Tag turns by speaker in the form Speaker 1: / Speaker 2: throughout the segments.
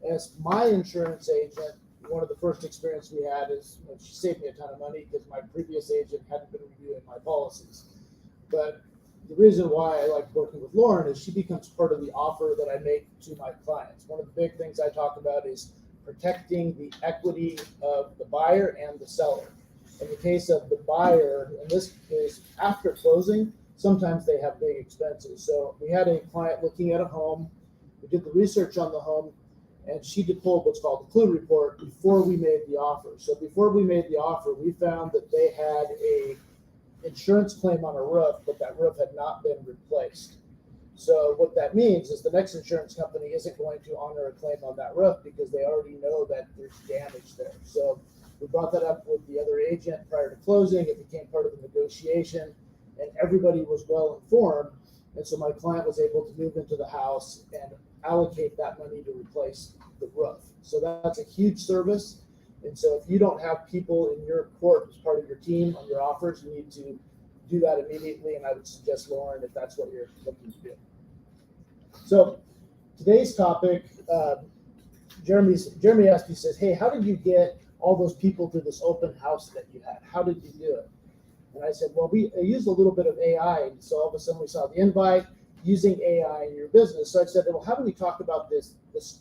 Speaker 1: As my insurance agent, one of the first experience we had is she saved me a ton of money because my previous agent hadn't been reviewing my policies. But the reason why I like working with Lauren is she becomes part of the offer that I make to my clients. One of the big things I talk about is protecting the equity of the buyer and the seller. In the case of the buyer, in this case, after closing, sometimes they have big expenses. So we had a client looking at a home. We did the research on the home, and she did pull what's called the clue report before we made the offer. So before we made the offer, we found that they had a insurance claim on a roof, but that roof had not been replaced. So what that means is the next insurance company isn't going to honor a claim on that roof because they already know that there's damage there. So we brought that up with the other agent prior to closing. It became part of the negotiation, and everybody was well informed. And so my client was able to move into the house and allocate that money to replace the roof. So that's a huge service. And so if you don't have people in your court as part of your team on your offers, you need to do that immediately. And I would suggest Lauren if that's what you're looking to do. So today's topic, Jeremy asked me, says, hey, how did you get all those people to this open house that you had? How did you do it? And I said, well, I used a little bit of AI. And so all of a sudden we saw the invite using AI in your business. So I said, well, how do we talk about this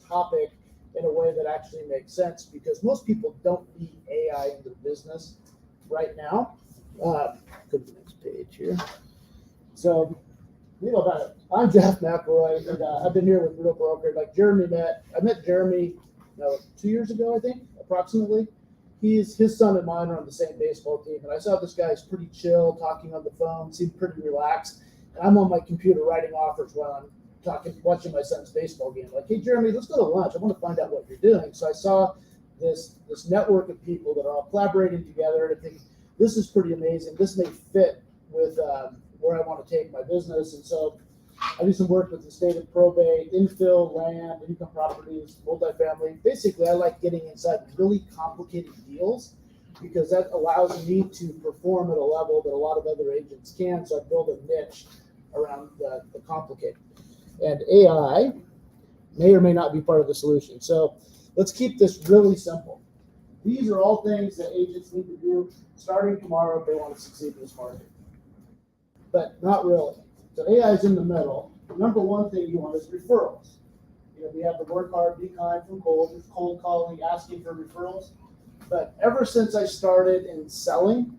Speaker 1: topic in a way that actually makes sense? Because most people don't need AI in their business right now. Go to the next page here. So we know about it. I'm Jeff McElroy, and I've been here with Real Broker. Like I met Jeremy 2 years ago, I think, approximately. His son and mine are on the same baseball team, and I saw this guy's pretty chill, talking on the phone, seemed pretty relaxed. And I'm on my computer writing offers while I'm watching my son's baseball game. Like, hey, Jeremy, let's go to lunch. I want to find out what you're doing. So I saw this network of people that are all collaborating together, and I think this is pretty amazing. This may fit with where I want to take my business. And so I do some work with the state of probate, infill, land, income properties, multifamily. Basically, I like getting inside really complicated deals because that allows me to perform at a level that a lot of other agents can. So I build a niche around the complicated. And AI may or may not be part of the solution. So let's keep this really simple. These are all things that agents need to do starting tomorrow if they want to succeed in this market. But not really. So AI is in the middle. The number one thing you want is referrals. We have the work hard, be kind from cold calling, asking for referrals. But ever since I started in selling,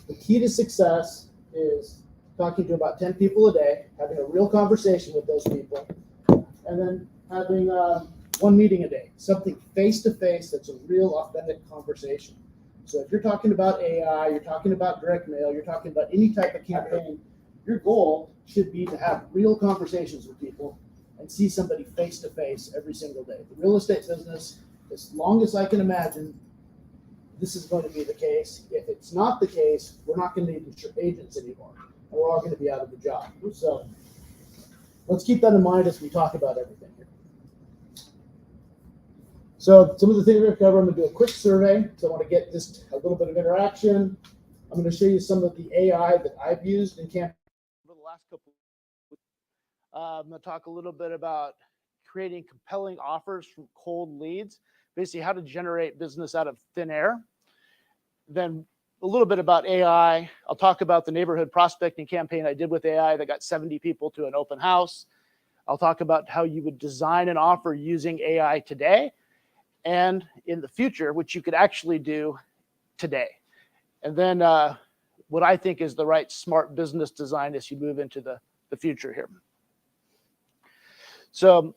Speaker 1: the key to success is talking to about 10 people a day, having a real conversation with those people, and then having one meeting a day, something face-to-face that's a real authentic conversation. So if you're talking about AI, you're talking about direct mail, you're talking about any type of campaign, your goal should be to have real conversations with people and see somebody face-to-face every single day. The real estate business, as long as I can imagine, this is going to be the case. If it's not the case, we're not going to need agents anymore. And we're all going to be out of the job. So let's keep that in mind as we talk about everything here. So some of the things we're going to cover, I'm going to do a quick survey. So I want to get just a little bit of interaction. I'm going to show you some of the AI that I've used in campaign over the last couple of weeks. I'm going to talk a little bit about creating compelling offers from cold leads, basically how to generate business out of thin air. Then a little bit about AI. I'll talk about the neighborhood prospecting campaign I did with AI that got 70 people to an open house. I'll talk about how you would design an offer using AI today and in the future, which you could actually do today. And then what I think is the right smart business design as you move into the future here. So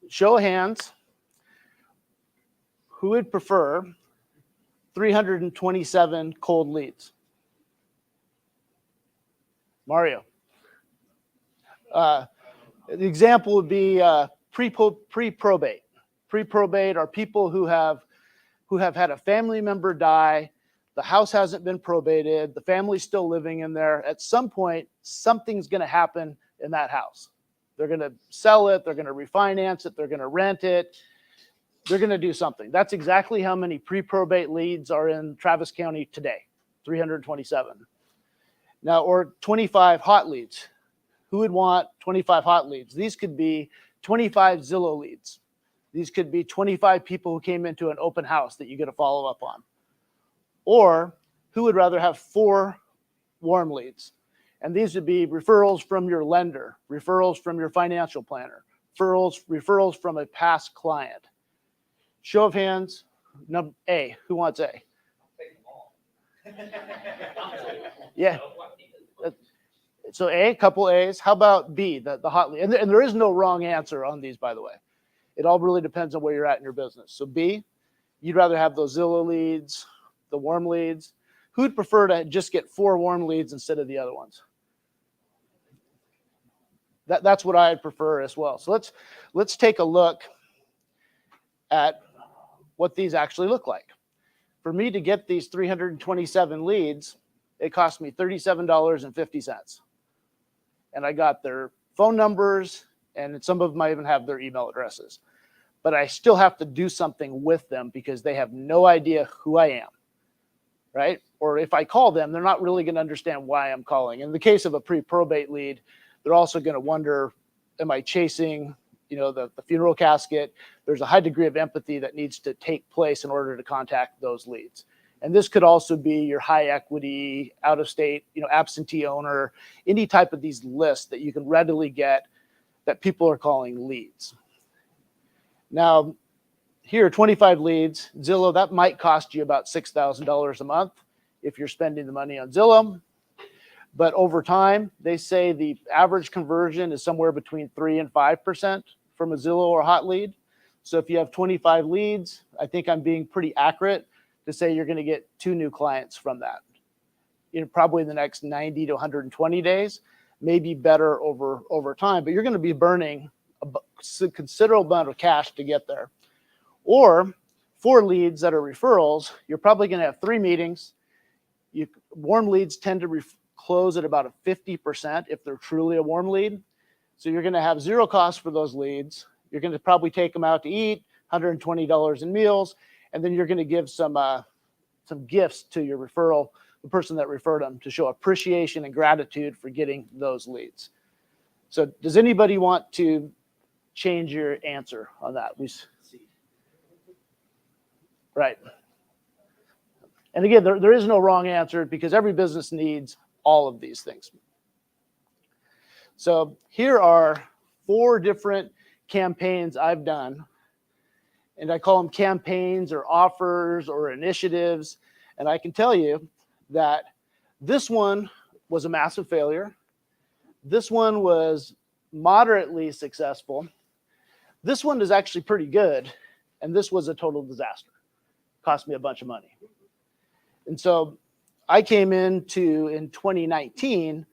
Speaker 1: show of hands, who would prefer 327 cold leads? Mario. The example would be pre-probate. Pre-probate are people who have had a family member die. The house hasn't been probated. The family's still living in there. At some point, something's going to happen in that house. They're going to sell it. They're going to refinance it. They're going to rent it. They're going to do something. That's exactly how many pre-probate leads are in Travis County today, 327. Now, or 25 hot leads. Who would want 25 hot leads? These could be 25 Zillow leads.
Speaker 2: These could be 25 people who came into an open house that you get a follow up on. Or who would rather have 4 warm leads? And these would be referrals from your lender, referrals from your financial planner, referrals from a past client. Show of hands, number A, who wants A? Yeah. So A, couple A's. How about B, the hot lead? And there is no wrong answer on these, by the way. It all really depends on where you're at in your business. So B, you'd rather have those Zillow leads, the warm leads. Who'd prefer to just get 4 warm leads instead of the other ones? That's what I'd prefer as well. So let's take a look at what these actually look like. For me to get these 327 leads, it cost me $37.50. And I got their phone numbers, and some of them might even have their email addresses. But I still have to do something with them because they have no idea who I am, right? Or if I call them, they're not really going to understand why I'm calling. In the case of a pre-probate lead, they're also going to wonder, am I chasing, the funeral casket? There's a high degree of empathy that needs to take place in order to contact those leads. And this could also be your high equity, out of state, absentee owner, any type of these lists that you can readily get that people are calling leads. Now, here, 25 leads, Zillow, that might cost you about $6,000 a month if you're spending the money on Zillow. But over time, they say the average conversion is somewhere between 3 and 5% from a Zillow or hot lead. So if you have 25 leads, I think I'm being pretty accurate to say you're going to get 2 new clients from that. Probably in the next 90 to 120 days, maybe better over time, but you're going to be burning a considerable amount of cash to get there. Or 4 leads that are referrals, you're probably going to have 3 meetings. Warm leads tend to close at about a 50% if they're truly a warm lead. So you're going to have 0 cost for those leads. You're going to probably take them out to eat, $120 in meals, and then you're going to give some gifts to your referral, the person that referred them, to show appreciation and gratitude for getting those leads. So does anybody want to change your answer on that? Right. And again, there is no wrong answer because every business needs all of these things. So here are 4 different campaigns I've done. And I call them campaigns or offers or initiatives. And I can tell you that this one was a massive failure. This one was moderately successful. This one is actually pretty good. And this was a total disaster. Cost me a bunch of money. And so I came in 2019,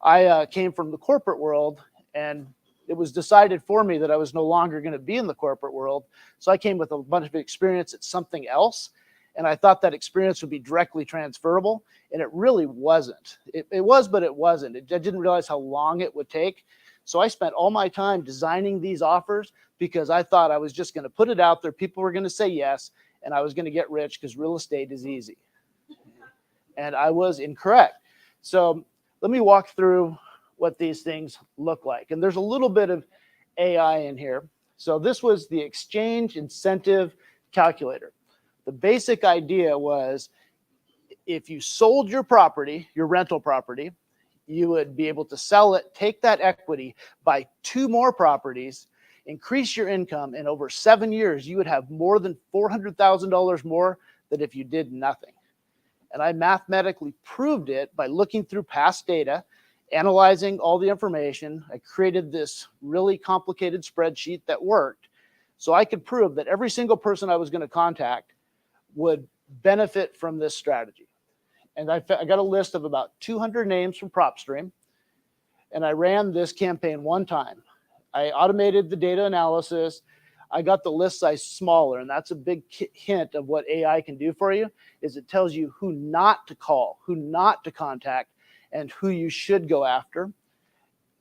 Speaker 2: I came from the corporate world, and it was decided for me that I was no longer going to be in the corporate world. So I came with a bunch of experience at something else. And I thought that experience would be directly transferable. And it really wasn't. It was, but it wasn't. I didn't realize how long it would take. So I spent all my time designing these offers because I thought I was just going to put it out there. People were going to say yes. And I was going to get rich because real estate is easy. And I was incorrect. So let me walk through what these things look like. And there's a little bit of AI in here. So this was the exchange incentive calculator. The basic idea was if you sold your property, your rental property, you would be able to sell it, take that equity, buy 2 more properties, increase your income, and over 7 years, you would have more than $400,000 more than if you did nothing. And I mathematically proved it by looking through past data, analyzing all the information. I created this really complicated spreadsheet that worked. So I could prove that every single person I was going to contact would benefit from this strategy. And I got a list of about 200 names from PropStream. And I ran this campaign 1 time. I automated the data analysis. I got the list size smaller, and that's a big hint of what AI can do for you, is it tells you who not to call, who not to contact, and who you should go after.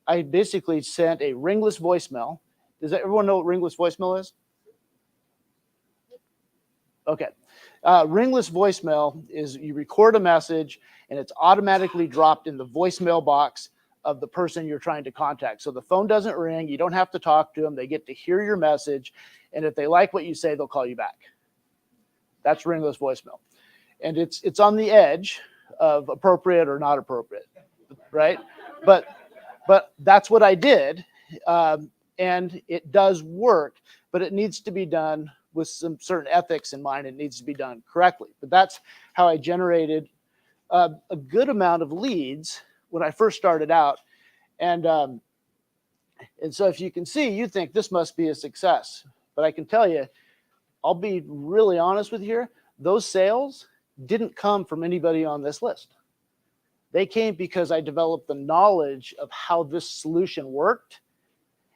Speaker 2: I basically sent a ringless voicemail. Does everyone know what ringless voicemail is? Okay. Ringless voicemail is you record a message, and it's automatically dropped in the voicemail box of the person you're trying to contact. So the phone doesn't ring. You don't have to talk to them. They get to hear your message. And if they like what you say, they'll call you back. That's Ringless voicemail. And it's on the edge of appropriate or not appropriate, right? But that's what I did. And it does work, but it needs to be done with some certain ethics in mind. It needs to be done correctly. But that's how I generated a good amount of leads when I first started out. And so if you can see, you think this must be a success. But I can tell you, I'll be really honest with you here, those sales didn't come from anybody on this list. They came because I developed the knowledge of how this solution worked.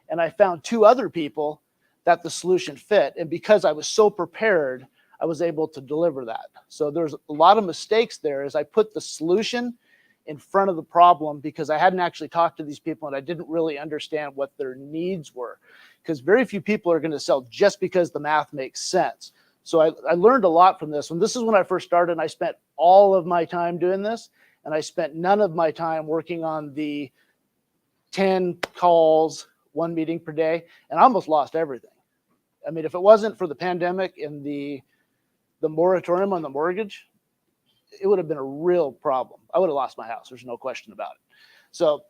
Speaker 2: And I found 2 other people that the solution fit. And because I was so prepared, I was able to deliver that. So there's a lot of mistakes there as I put the solution in front of the problem because I hadn't actually talked to these people and I didn't really understand what their needs were. Because very few people are going to sell just because the math makes sense. So I learned a lot from this one. This is when I first started and I spent all of my time doing this. And I spent none of my time working on the 10 calls, 1 meeting per day, and I almost lost everything. I mean, if it wasn't for the pandemic and the moratorium on the mortgage, it would have been a real problem. I would have lost my house. There's no question about it. So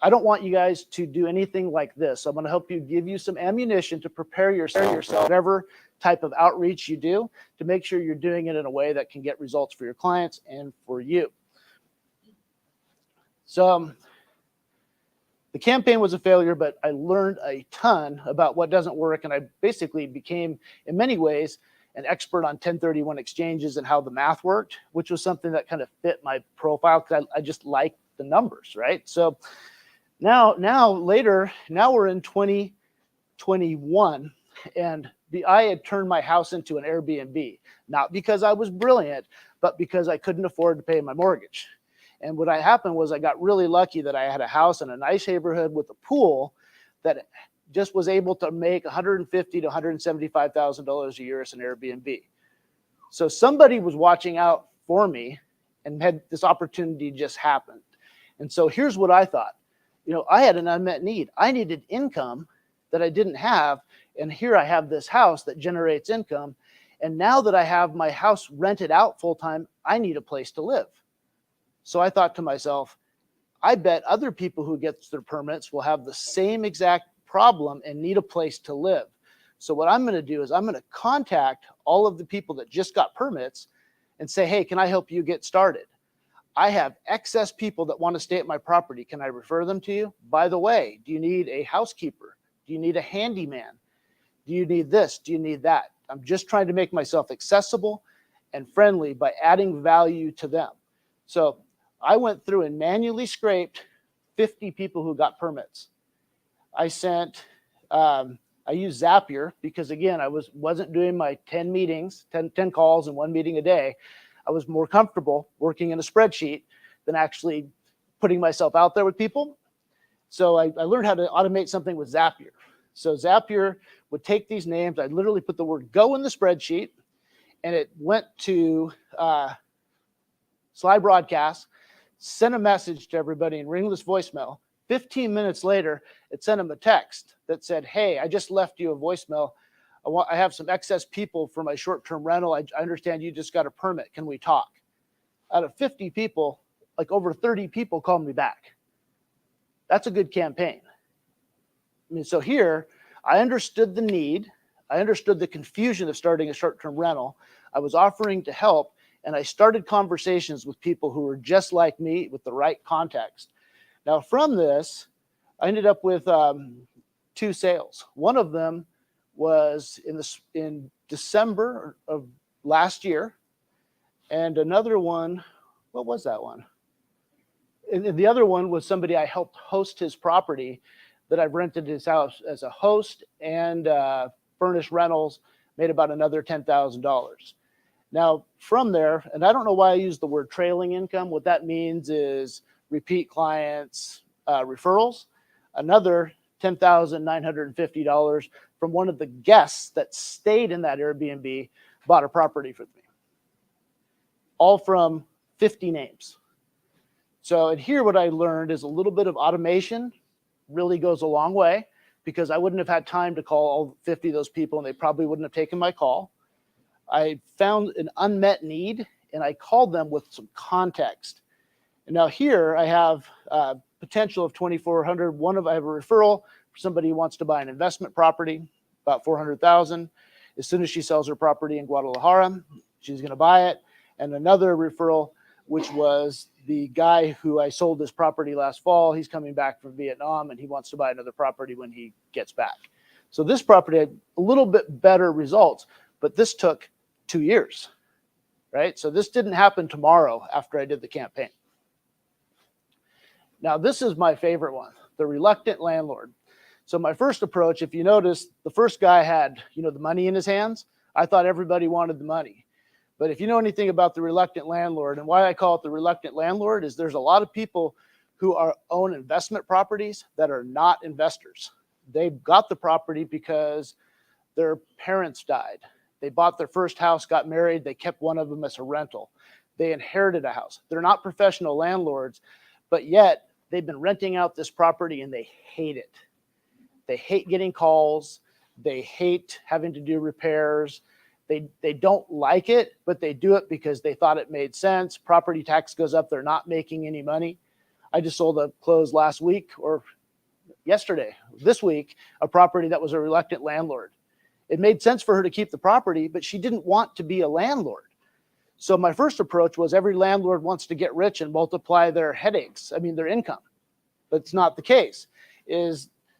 Speaker 2: I don't want you guys to do anything like this. I'm going to help you, give you some ammunition to prepare yourself, whatever type of outreach you do, to make sure you're doing it in a way that can get results for your clients and for you. So the campaign was a failure, but I learned a ton about what doesn't work. And I basically became, in many ways, an expert on 1031 exchanges and how the math worked, which was something that kind of fit my profile because I just like the numbers, right? So now we're in 2021, and I had turned my house into an Airbnb, not because I was brilliant, but because I couldn't afford to pay my mortgage. And what happened was I got really lucky that I had a house in a nice neighborhood with a pool that just was able to make $150,000 to $175,000 a year as an Airbnb. So somebody was watching out for me and had this opportunity just happened. And so here's what I thought. I had an unmet need. I needed income that I didn't have. And here I have this house that generates income. And now that I have my house rented out full time, I need a place to live. So I thought to myself, I bet other people who get their permits will have the same exact problem and need a place to live. So what I'm going to do is I'm going to contact all of the people that just got permits and say, hey, can I help you get started? I have excess people that want to stay at my property. Can I refer them to you? By the way, do you need a housekeeper? Do you need a handyman? Do you need this? Do you need that? I'm just trying to make myself accessible and friendly by adding value to them. So I went through and manually scraped 50 people who got permits. I used Zapier because, again, I wasn't doing my 10 meetings, 10 calls and 1 meeting a day. I was more comfortable working in a spreadsheet than actually putting myself out there with people. So I learned how to automate something with Zapier. So Zapier would take these names. I literally put the word go in the spreadsheet, and it went to Slide Broadcast, sent a message to everybody in Ringless voicemail. 15 minutes later, it sent them a text that said, hey, I just left you a voicemail. I have some excess people for my short-term rental. I understand you just got a permit. Can we talk? Out of 50 people, like over 30 people called me back. That's a good campaign. I mean, so here, I understood the need. I understood the confusion of starting a short-term rental. I was offering to help, and I started conversations with people who were just like me with the right context. Now, from this, I ended up with 2 sales. One of them was in December of last year, and another one, what was that one? And the other one was somebody I helped host his property that I've rented his house as a host and furnished rentals, made about another $10,000. Now, from there, and I don't know why I use the word trailing income. What that means is repeat clients, referrals, another $10,950 from one of the guests that stayed in that Airbnb, bought a property for me. All from 50 names. So, and here what I learned is a little bit of automation really goes a long way, because I wouldn't have had time to call all 50 of those people, and they probably wouldn't have taken my call. I found an unmet need, and I called them with some context. And now here I have potential of 2,400. I have a referral for somebody who wants to buy an investment property, about 400,000. As soon as she sells her property in Guadalajara, she's going to buy it. And another referral, which was the guy who I sold this property last fall. He's coming back from Vietnam, and he wants to buy another property when he gets back. So this property had a little bit better results, but this took 2 years, right? So this didn't happen tomorrow after I did the campaign. Now, this is my favorite one, the reluctant landlord. So my first approach, if you notice, the first guy had, the money in his hands. I thought everybody wanted the money. But if you know anything about the reluctant landlord, and why I call it the reluctant landlord is there's a lot of people who own investment properties that are not investors. They got the property because their parents died. They bought their first house, got married, they kept one of them as a rental. They inherited a house. They're not professional landlords, but yet they've been renting out this property and they hate it. They hate getting calls. They hate having to do repairs. They don't like it, but they do it because they thought it made sense. Property tax goes up. They're not making any money. I just sold a close last week or this week, a property that was a reluctant landlord. It made sense for her to keep the property, but she didn't want to be a landlord. So my first approach was every landlord wants to get rich and multiply their their income. But it's not the case.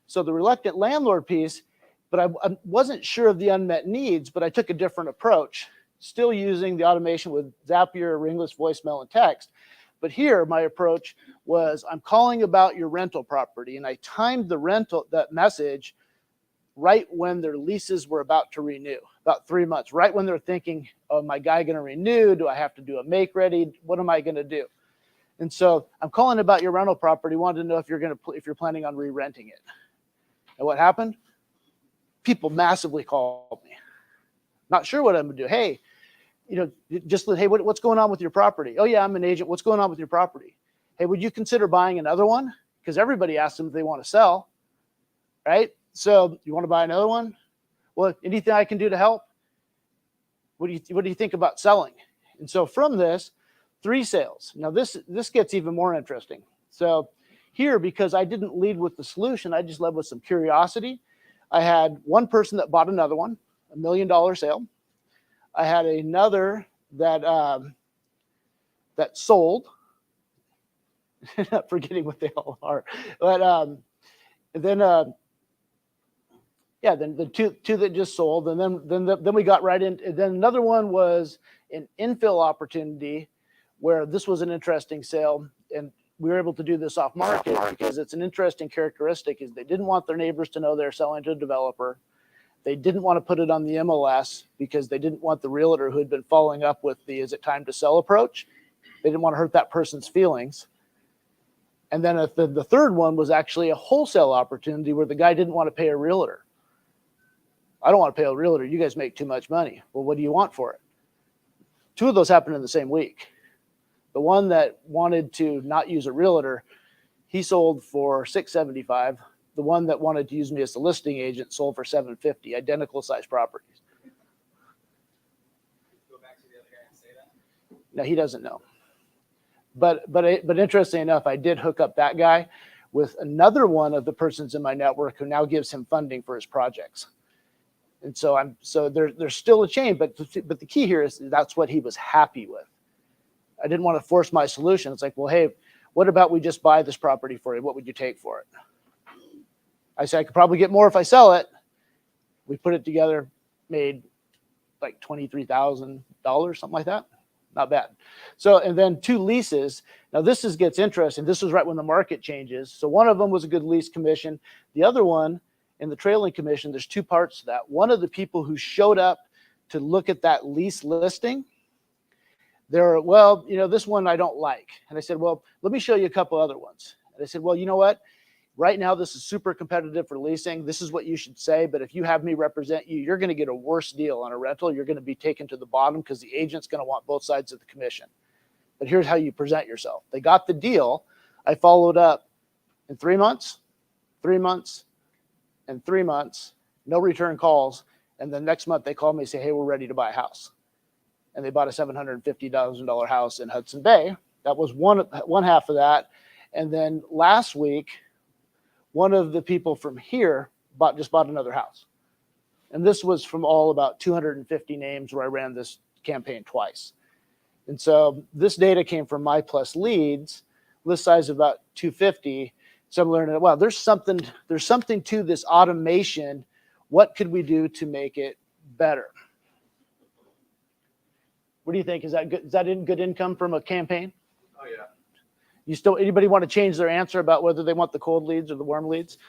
Speaker 2: So the reluctant landlord piece, but I wasn't sure of the unmet needs, but I took a different approach, still using the automation with Zapier, Ringless, voicemail, and text. But here, my approach was I'm calling about your rental property, and I timed that message right when their leases were about to renew, about 3 months, right when they're thinking, oh, my guy going to renew? Do I have to do a make ready? What am I going to do? And so I'm calling about your rental property, wanted to know if you're planning on re-renting it. And what happened? People massively called me. Not sure what I'm going to do. Hey, hey, what's going on with your property? Oh, yeah, I'm an agent. What's going on with your property? Hey, would you consider buying another one? Because everybody asks them if they want to sell, right? So you want to buy another one? Well, anything I can do to help? What do you think about selling? And so from this, 3 sales. Now this gets even more interesting. So here, because I didn't lead with the solution, I just led with some curiosity. I had one person that bought another one, $1 million sale. I had another that sold. Not forgetting what they all are, but then the two that just sold, and then we got right in. And then another one was an infill opportunity, where this was an interesting sale, and we were able to do this off market because it's an interesting characteristic is they didn't want their neighbors to know they're selling to a developer. They didn't want to put it on the MLS because they didn't want the realtor who had been following up with the "is it time to sell" approach. They didn't want to hurt that person's feelings. And then the third one was actually a wholesale opportunity where the guy didn't want to pay a realtor. I don't want to pay a realtor. You guys make too much money. Well, what do you want for it? 2 of those happened in the same week. The one that wanted to not use a realtor, he sold for $675. The one that wanted to use me as a listing agent sold for $750, identical size properties.
Speaker 3: Go back to the other guy and say that?
Speaker 2: No, he doesn't know. But interesting enough, I did hook up that guy with another one of the persons in my network who now gives him funding for his projects. And so there's still a chain, but the key here is that's what he was happy with. I didn't want to force my solution. It's like, well, hey, what about we just buy this property for you? What would you take for it? I said, I could probably get more if I sell it. We put it together, made like $23,000, something like that. Not bad. So, and then 2 leases. Now this gets interesting. This was right when the market changes. So one of them was a good lease commission. The other one in the trailing commission, there's 2 parts to that. One of the people who showed up to look at that lease listing, they're, well, this one I don't like. And I said, well, let me show you a couple other ones. And I said, well, you know what? Right now, this is super competitive for leasing. This is what you should say. But if you have me represent you, you're going to get a worse deal on a rental. You're going to be taken to the bottom because the agent's going to want both sides of the commission. but here's how you present yourself. They got the deal. I followed up in 3 months, 3 months, and 3 months, no return calls. And then next month they called me and say, hey, we're ready to buy a house. And they bought a $750,000 house in Hudson Bay. That was one half of that. And then last week, one of the people from here just bought another house. And this was from all about 250 names where I ran this campaign twice. And so this data came from MyPlus Leads, list size of about 250. So I'm learning, well, there's something to this automation. What could we do to make it better? What do you think? Is that good? Is that good income from a campaign?
Speaker 3: Oh yeah.
Speaker 2: Anybody want to change their answer about whether they want the cold leads or the warm leads?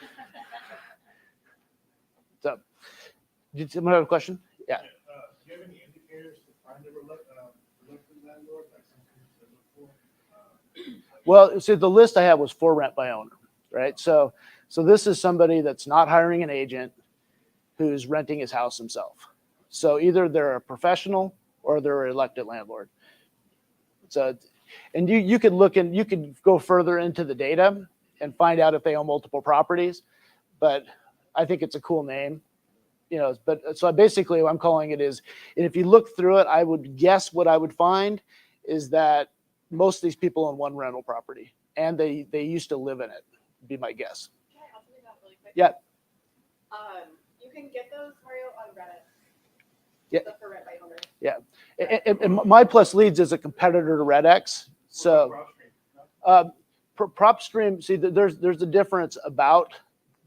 Speaker 2: So, did someone have a question? Yeah.
Speaker 4: Do you have any indicators to find a reluctant landlord, like something to look for?
Speaker 2: Well, so the list I have was for rent by owner, right? So this is somebody that's not hiring an agent who's renting his house himself. So either they're a professional or they're an elected landlord. So, and you could look and you could go further into the data and find out if they own multiple properties, but I think it's a cool name, but so basically what I'm calling it is, and if you look through it, I would guess what I would find is that most of these people own one rental property and they used to live in it, would be my guess.
Speaker 5: Can I help you with that really quick?
Speaker 2: Yeah.
Speaker 5: You can get those, Mario, on Reddit.
Speaker 2: Yeah.
Speaker 5: The for rent by owner.
Speaker 2: Yeah. And MyPlus Leads is a competitor to RedX. So PropStream, see, there's a difference about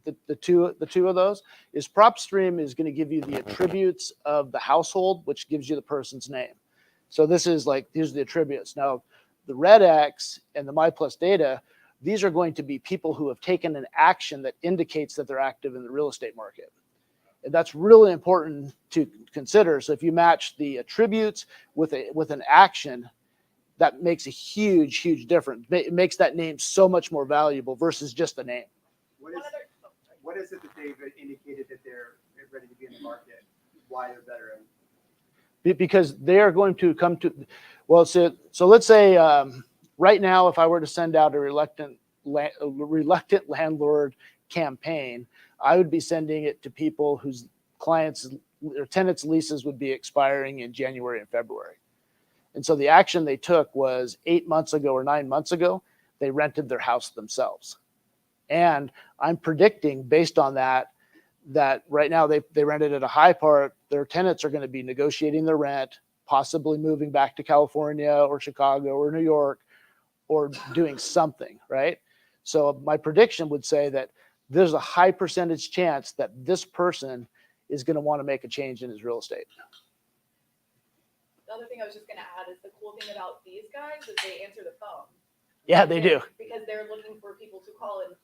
Speaker 2: the two of those. Is PropStream is going to give you the attributes of the household, which gives you the person's name. So this is like, here's the attributes. Now, the RedX and the MyPlus data, these are going to be people who have taken an action that indicates that they're active in the real estate market. And that's really important to consider. So if you match the attributes with an action, that makes a huge, huge difference. It makes that name so much more valuable versus just a name.
Speaker 6: What is it that they've indicated that they're ready to be in the market? Why they're better?
Speaker 2: Because they are going to come to, well, so let's say right now, if I were to send out a reluctant landlord campaign, I would be sending it to people whose clients or tenants' leases would be expiring in January and February. And so the action they took was 8 months ago or 9 months ago, they rented their house themselves. And I'm predicting based on that right now they rented at a high part, their tenants are going to be negotiating their rent, possibly moving back to California or Chicago or New York or doing something, right? So my prediction would say that there's a high percentage chance that this person is going to want to make a change in his real estate.
Speaker 5: The other thing I was just going to add is the cool thing about these guys is they answer the phone.
Speaker 2: Yeah, they do.
Speaker 5: Because they're looking for people to call and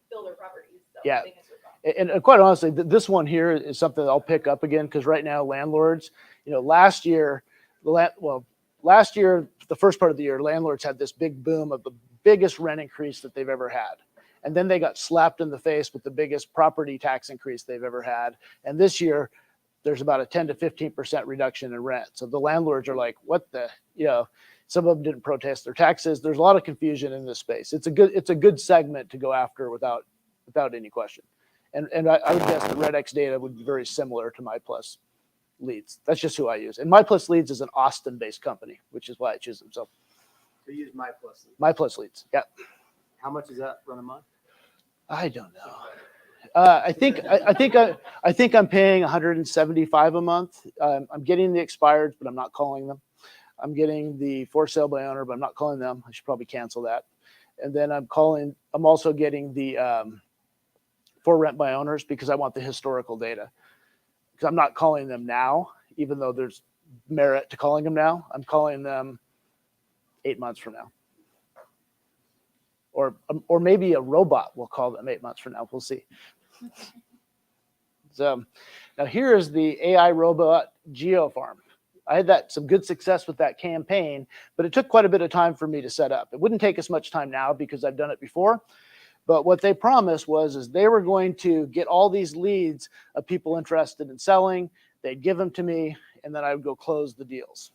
Speaker 5: fill their properties. So
Speaker 2: Yeah.
Speaker 5: they answer the phone.
Speaker 2: And quite honestly, this one here is something that I'll pick up again because right now landlords, last year, the first part of the year, landlords had this big boom of the biggest rent increase that they've ever had. And then they got slapped in the face with the biggest property tax increase they've ever had. And this year, there's about a 10 to 15% reduction in rent. So the landlords are like, what the, some of them didn't protest their taxes. There's a lot of confusion in this space. It's a good segment to go after without any question. And I would guess the RedX data would be very similar to MyPlus Leads. That's just who I use. And MyPlus Leads is an Austin-based company, which is why I choose them. So
Speaker 6: They use MyPlus.
Speaker 2: MyPlus Leads, yeah.
Speaker 6: How much is that run a month?
Speaker 2: I don't know. I think I'm paying $175 a month. I'm getting the expireds, but I'm not calling them. I'm getting the for sale by owner, but I'm not calling them. I should probably cancel that. And then I'm also getting the for rent by owners because I want the historical data. Because I'm not calling them now, even though there's merit to calling them now. I'm calling them 8 months from now. Or maybe a robot will call them 8 months from now. We'll see. So now here is the AI robot GeoFarm. I had some good success with that campaign, but it took quite a bit of time for me to set up. It wouldn't take as much time now because I've done it before. But what they promised is they were going to get all these leads of people interested in selling. They'd give them to me, and then I would go close the deals.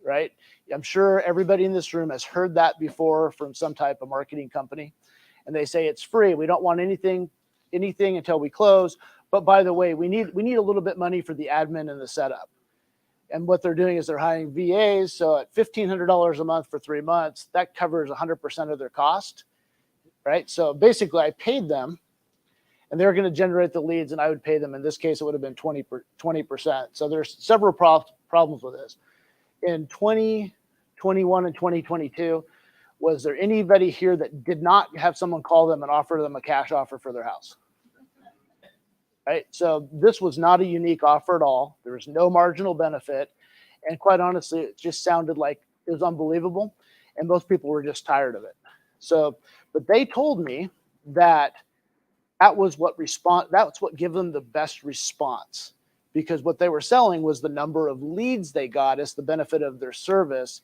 Speaker 2: right? I'm sure everybody in this room has heard that before from some type of marketing company. And they say it's free. We don't want anything until we close. But by the way, we need a little bit money for the admin and the setup. And what they're doing is they're hiring VAs. So at $1,500 a month for 3 months, that covers 100% of their cost, right? So basically I paid them and they're going to generate the leads and I would pay them. In this case, it would have been 20%. So there's several problems with this. In 2021 and 2022, was there anybody here that did not have someone call them and offer them a cash offer for their house? Right? So this was not a unique offer at all. There was no marginal benefit. And quite honestly, it just sounded like it was unbelievable. And most people were just tired of it. So, but they told me that that's what gave them the best response, because what they were selling was the number of leads they got as the benefit of their service.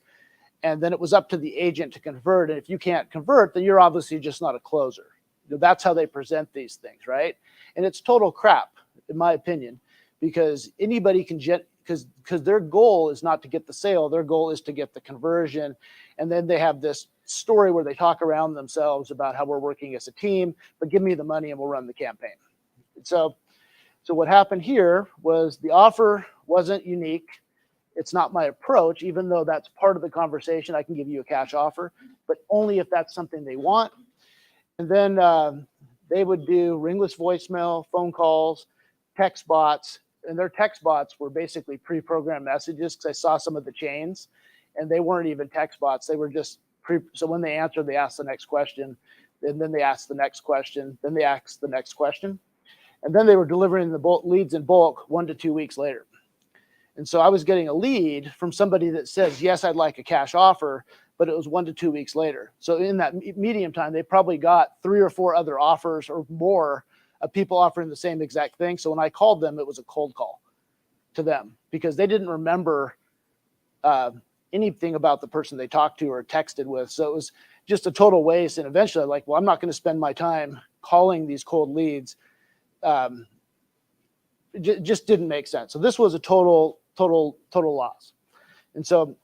Speaker 2: And then it was up to the agent to convert. And if you can't convert, then you're obviously just not a closer. That's how they present these things, right? And it's total crap, in my opinion, because anybody can because their goal is not to get the sale. Their goal is to get the conversion. And then they have this story where they talk around themselves about how we're working as a team, but give me the money and we'll run the campaign. So what happened here was the offer wasn't unique. It's not my approach, even though that's part of the conversation. I can give you a cash offer, but only if that's something they want. And then they would do ringless voicemail, phone calls, text bots, and their text bots were basically pre-programmed messages, because I saw some of the chains, and they weren't even text bots. They were just so when they answered, they asked the next question, and then they asked the next question, then they asked the next question, and then they were delivering the leads in bulk 1 to 2 weeks later. And so I was getting a lead from somebody that says, yes, I'd like a cash offer, but it was 1 to 2 weeks later. So in that medium time, they probably got 3 or 4 other offers or more of people offering the same exact thing. So when I called them, it was a cold call to them, because they didn't remember anything about the person they talked to or texted with. So it was just a total waste. And eventually, like, well, I'm not going to spend my time calling these cold leads. It just didn't make sense. So this was a total loss. And so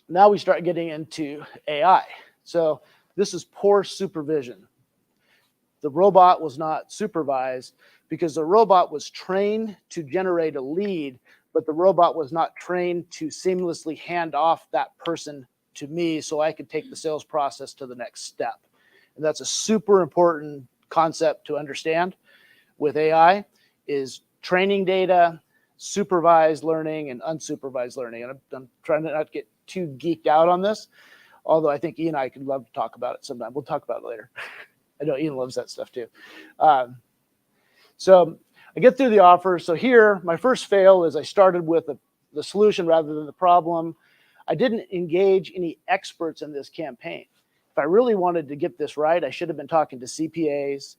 Speaker 2: now we start getting into AI. So this is poor supervision. The robot was not supervised because the robot was trained to generate a lead, but the robot was not trained to seamlessly hand off that person to me so I could take the sales process to the next step. And that's a super important concept to understand with AI, is training data, supervised learning, and unsupervised learning. And I'm trying to not get too geeked out on this, although I think Ian and I could love to talk about it sometime. We'll talk about it later. I know Ian loves that stuff too. So I get through the offer. So here, my first fail is I started with the solution rather than the problem. I didn't engage any experts in this campaign. If I really wanted to get this right, I should have been talking to CPAs,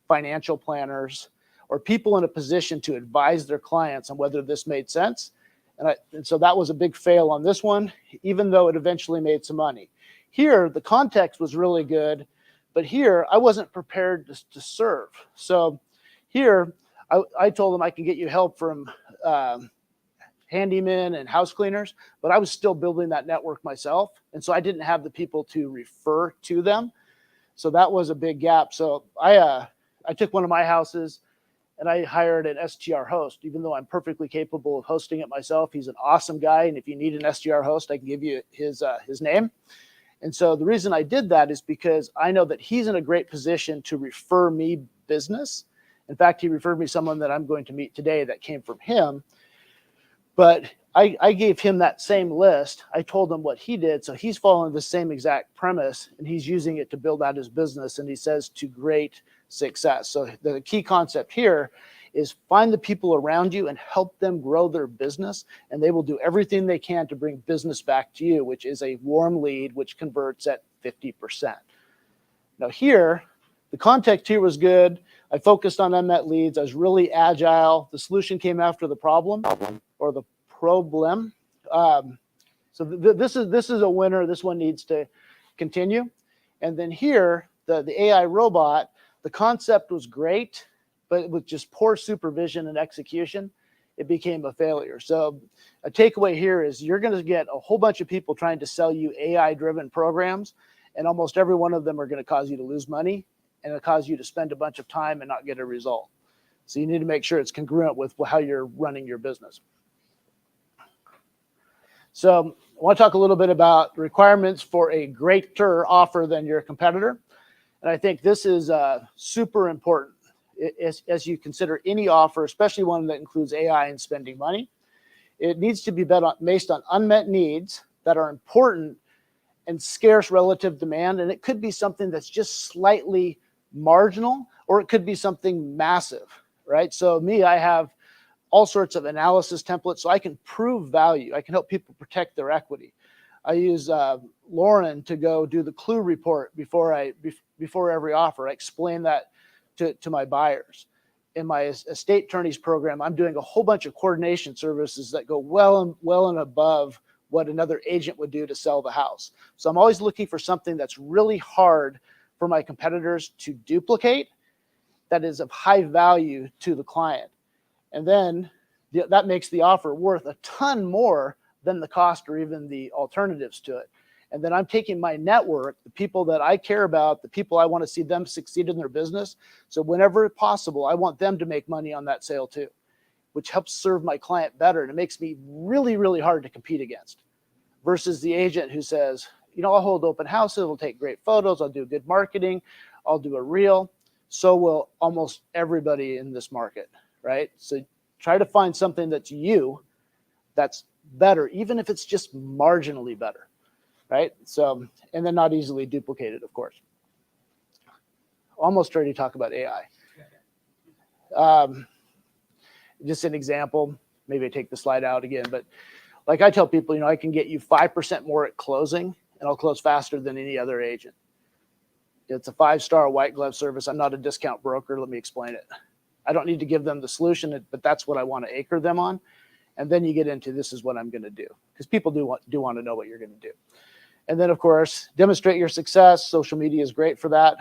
Speaker 2: financial planners, or people in a position to advise their clients on whether this made sense. And so that was a big fail on this one, even though it eventually made some money. Here, the context was really good, but here I wasn't prepared to serve. So here, I told them I can get you help from handymen and house cleaners, but I was still building that network myself. And so I didn't have the people to refer to them. So that was a big gap. So I took one of my houses and I hired an STR host, even though I'm perfectly capable of hosting it myself. He's an awesome guy. And if you need an STR host, I can give you his name. And so the reason I did that is because I know that he's in a great position to refer me business. In fact, he referred me someone that I'm going to meet today that came from him. But I gave him that same list. I told him what he did. So he's following the same exact premise, and he's using it to build out his business. And he says to great success. So the key concept here is find the people around you and help them grow their business. And they will do everything they can to bring business back to you, which is a warm lead, which converts at 50%. Now here, the context here was good. I focused on unmet leads. I was really agile. The solution came after the problem or the problem. So this is a winner. This one needs to continue. And then here, the AI robot, the concept was great, but with just poor supervision and execution, it became a failure. So a takeaway here is you're going to get a whole bunch of people trying to sell you AI-driven programs, and almost every one of them are going to cause you to lose money, and it'll cause you to spend a bunch of time and not get a result. So you need to make sure it's congruent with how you're running your business. So I want to talk a little bit about requirements for a greater offer than your competitor. And I think this is super important as you consider any offer, especially one that includes AI and spending money. It needs to be based on unmet needs that are important and scarce relative demand. And it could be something that's just slightly marginal, or it could be something massive, right? So I have all sorts of analysis templates so I can prove value. I can help people protect their equity. I use Lauren to go do the clue report before every offer. I explain that to my buyers. In my estate attorneys program, I'm doing a whole bunch of coordination services that go well and above what another agent would do to sell the house. So I'm always looking for something that's really hard for my competitors to duplicate, that is of high value to the client. And then that makes the offer worth a ton more than the cost or even the alternatives to it. And then I'm taking my network, the people that I care about, the people I want to see them succeed in their business. So whenever possible, I want them to make money on that sale too, which helps serve my client better. And it makes me really, really hard to compete against versus the agent who says, I'll hold open houses, I'll take great photos, I'll do good marketing, I'll do a reel. So will almost everybody in this market, right? So try to find something that's better, even if it's just marginally better. Right? So, and then not easily duplicated, of course. Almost ready to talk about AI. Just an example, maybe I take the slide out again, but like I tell people, I can get you 5% more at closing, and I'll close faster than any other agent. It's a 5-star white glove service. I'm not a discount broker. Let me explain it. I don't need to give them the solution, but that's what I want to anchor them on. And then you get into, this is what I'm going to do, because people do want to know what you're going to do. And then, of course, demonstrate your success. Social media is great for that.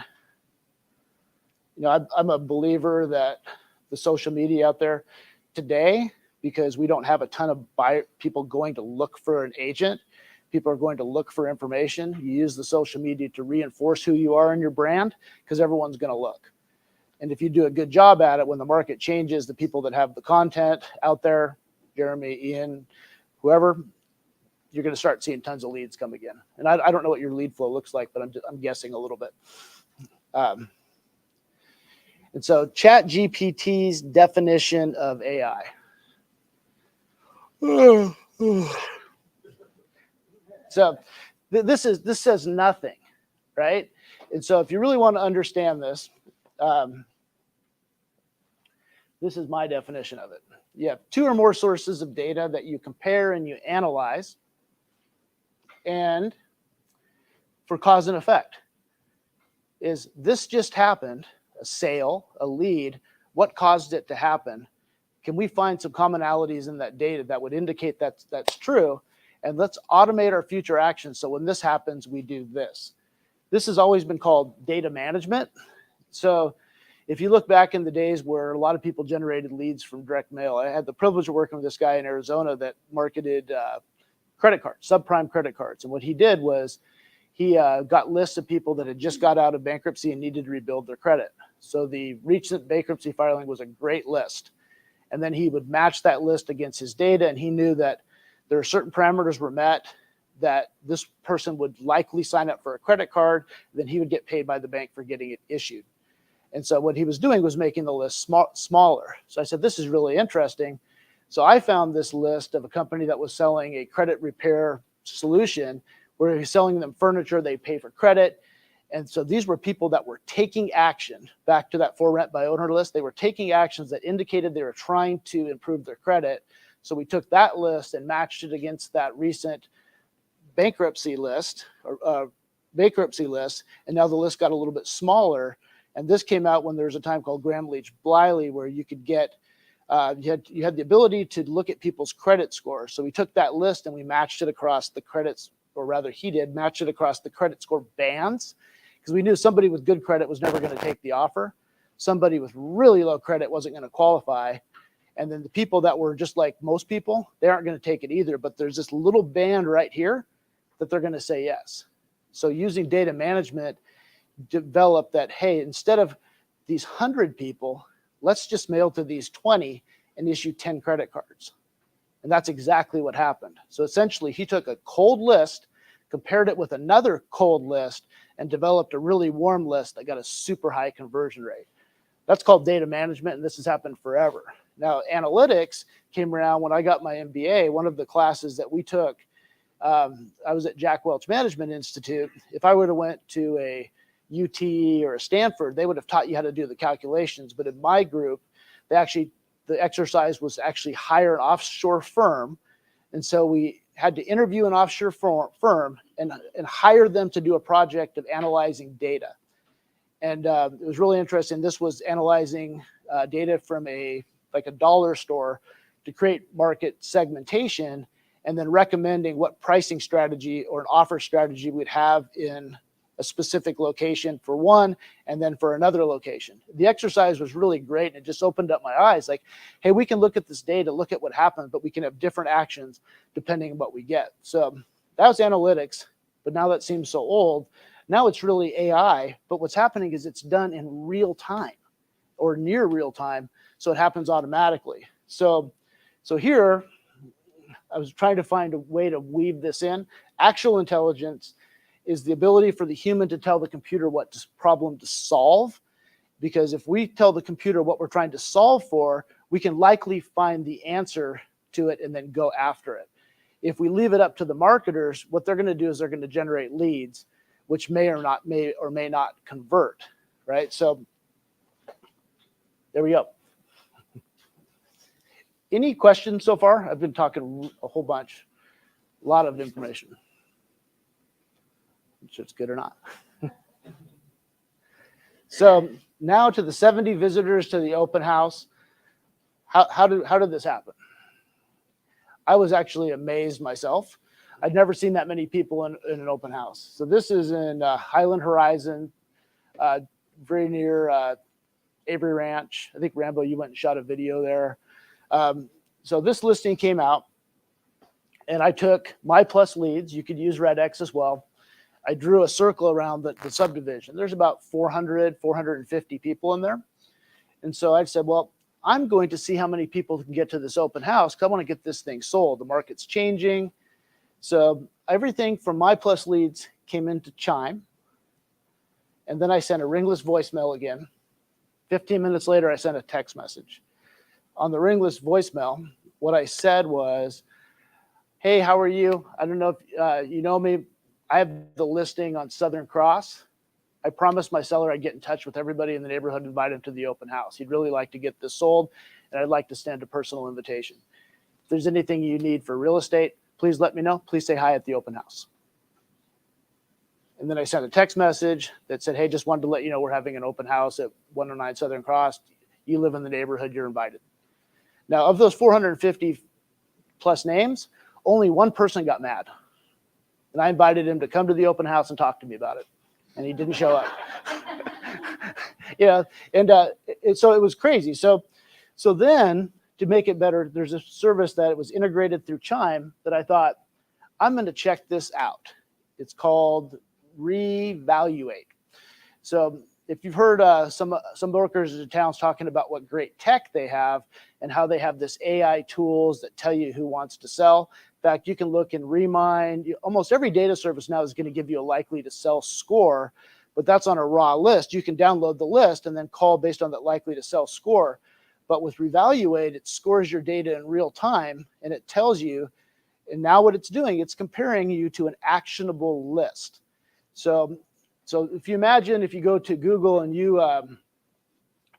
Speaker 2: I'm a believer that the social media out there today, because we don't have a ton of people going to look for an agent, people are going to look for information. You use the social media to reinforce who you are and your brand, because everyone's going to look. And if you do a good job at it, when the market changes, the people that have the content out there, Jeremy, Ian, whoever, you're going to start seeing tons of leads come again. And I don't know what your lead flow looks like, but I'm guessing a little bit. And so ChatGPT's definition of AI. So this says nothing, right? And so if you really want to understand this, this is my definition of it. You have 2 or more sources of data that you compare and you analyze, and for cause and effect. Is this just happened, a sale, a lead, what caused it to happen? Can we find some commonalities in that data that would indicate that's true? And let's automate our future actions so when this happens, we do this. This has always been called data management. So if you look back in the days where a lot of people generated leads from direct mail, I had the privilege of working with this guy in Arizona that marketed credit cards, subprime credit cards. And what he did was he got lists of people that had just got out of bankruptcy and needed to rebuild their credit. So the recent bankruptcy filing was a great list. And then he would match that list against his data, and he knew that there are certain parameters were met that this person would likely sign up for a credit card, then he would get paid by the bank for getting it issued. And so what he was doing was making the list smaller. So I said, this is really interesting. So I found this list of a company that was selling a credit repair solution where he's selling them furniture, they pay for credit. And so these were people that were taking action, back to that for rent by owner list. They were taking actions that indicated they were trying to improve their credit. So we took that list and matched it against that recent bankruptcy list, and now the list got a little bit smaller. And this came out when there was a time called Graham Leach Bliley, where you could get, you had the ability to look at people's credit score. So we took that list and we matched it across the credits, or rather he did, match it across the credit score bands, because we knew somebody with good credit was never going to take the offer. Somebody with really low credit wasn't going to qualify. And then the people that were just like most people, they aren't going to take it either. But there's this little band right here that they're going to say yes. So using data management, develop that, hey, instead of these 100 people, let's just mail to these 20 and issue 10 credit cards. And that's exactly what happened. So essentially, he took a cold list, compared it with another cold list, and developed a really warm list that got a super high conversion rate. That's called data management, and this has happened forever. Now, analytics came around when I got my MBA. One of the classes that we took, I was at Jack Welch Management Institute. If I would have went to a UT or a Stanford, they would have taught you how to do the calculations. But in my group, the exercise was to actually hire an offshore firm. And so we had to interview an offshore firm and hire them to do a project of analyzing data. And it was really interesting. This was analyzing data from a dollar store to create market segmentation, and then recommending what pricing strategy or an offer strategy we'd have in a specific location for one, and then for another location. The exercise was really great, and it just opened up my eyes. Like, hey, we can look at this data, look at what happened, but we can have different actions depending on what we get. So that was analytics, but now that seems so old. Now it's really AI, but what's happening is it's done in real time or near real time, so it happens automatically. So here, I was trying to find a way to weave this in. Actual intelligence is the ability for the human to tell the computer what problem to solve. Because if we tell the computer what we're trying to solve for, we can likely find the answer to it and then go after it. If we leave it up to the marketers, what they're going to do is they're going to generate leads, which may or may not convert, right? So there we go. Any questions so far? I've been talking a whole bunch, a lot of information. If it's good or not. So now to the 70 visitors to the open house. How did this happen? I was actually amazed myself. I'd never seen that many people in an open house. So this is in Highland Horizon, very near Avery Ranch. I think, Rambo, you went and shot a video there. So this listing came out, and I took my plus leads. You could use Red X as well. I drew a circle around the subdivision. There's about 400, 450 people in there. And so I said, well, I'm going to see how many people can get to this open house because I want to get this thing sold. The market's changing. So everything from my plus leads came into Chime. And then I sent a Ringless voicemail again. 15 minutes later, I sent a text message. On the Ringless voicemail, what I said was, hey, how are you? I don't know if you know me. I have the listing on Southern Cross. I promised my seller I'd get in touch with everybody in the neighborhood and invite him to the open house. He'd really like to get this sold, and I'd like to send a personal invitation. If there's anything you need for real estate, please let me know. Please say hi at the open house. And then I sent a text message that said, hey, just wanted to let you know we're having an open house at 109 Southern Cross. You live in the neighborhood, you're invited. Now, of those 450 plus names, only one person got mad. And I invited him to come to the open house and talk to me about it. And he didn't show up. So it was crazy. So then, to make it better, there's a service that was integrated through Chime that I thought, I'm going to check this out. It's called Revaluate. So if you've heard some brokers in towns talking about what great tech they have and how they have this AI tools that tell you who wants to sell. In fact, you can look and Remind. Almost every data service now is going to give you a likely to sell score, but that's on a raw list. You can download the list and then call based on that likely to sell score. But with Revaluate, it scores your data in real time and it tells you, and now what it's doing, it's comparing you to an actionable list. So if you imagine if you go to Google and you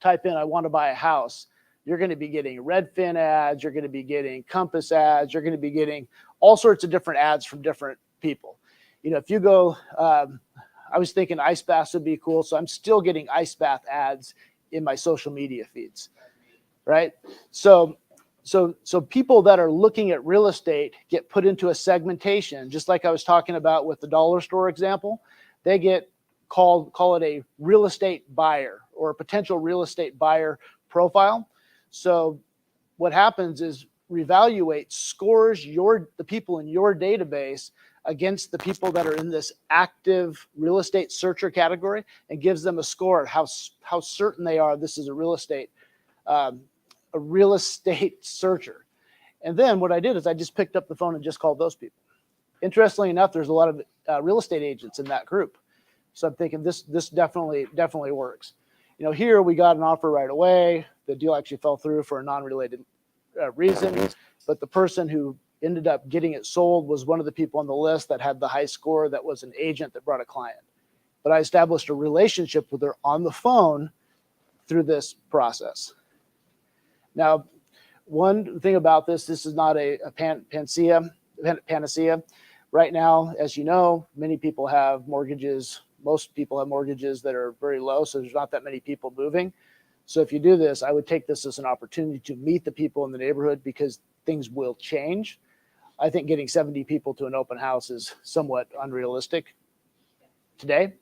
Speaker 2: type in, I want to buy a house, you're going to be getting Redfin ads, you're going to be getting Compass ads, you're going to be getting all sorts of different ads from different people. You know, if you go, I was thinking ice baths would be cool, so I'm still getting ice bath ads in my social media feeds, right? So people that are looking at real estate get put into a segmentation, just like I was talking about with the dollar store example. They get call it a real estate buyer or a potential real estate buyer profile. So what happens is Revaluate scores the people in your database against the people that are in this active real estate searcher category and gives them a score of how certain they are this is a real estate searcher. And then what I did is I just picked up the phone and just called those people. Interestingly enough, there's a lot of real estate agents in that group. So I'm thinking this definitely works. You know, here we got an offer right away. The deal actually fell through for a non-related reason, but the person who ended up getting it sold was one of the people on the list that had the high score, that was an agent that brought a client. But I established a relationship with her on the phone through this process. Now, one thing about this is not a panacea. Right now, as you know, many people have mortgages. Most people have mortgages that are very low, so there's not that many people moving. So if you do this, I would take this as an opportunity to meet the people in the neighborhood, because things will change. I think getting 70 people to an open house is somewhat unrealistic today.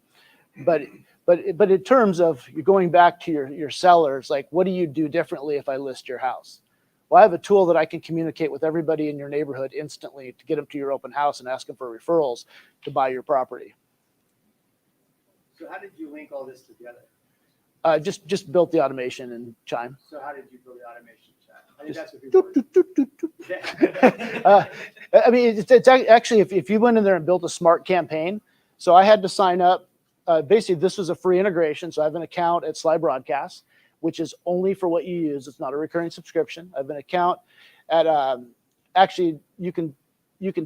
Speaker 2: But in terms of you're going back to your sellers, like, what do you do differently if I list your house? Well, I have a tool that I can communicate with everybody in your neighborhood instantly to get them to your open house and ask them for referrals to buy your property.
Speaker 6: So how did you link all this together?
Speaker 2: Just built the automation in Chime.
Speaker 6: So how did you build the automation chat? I think that's what people are.
Speaker 2: I mean, it's actually, if you went in there and built a smart campaign, so I had to sign up. Basically, this was a free integration. So I have an account at Sly Broadcast, which is only for what you use. It's not a recurring subscription. I have an account at, actually, you can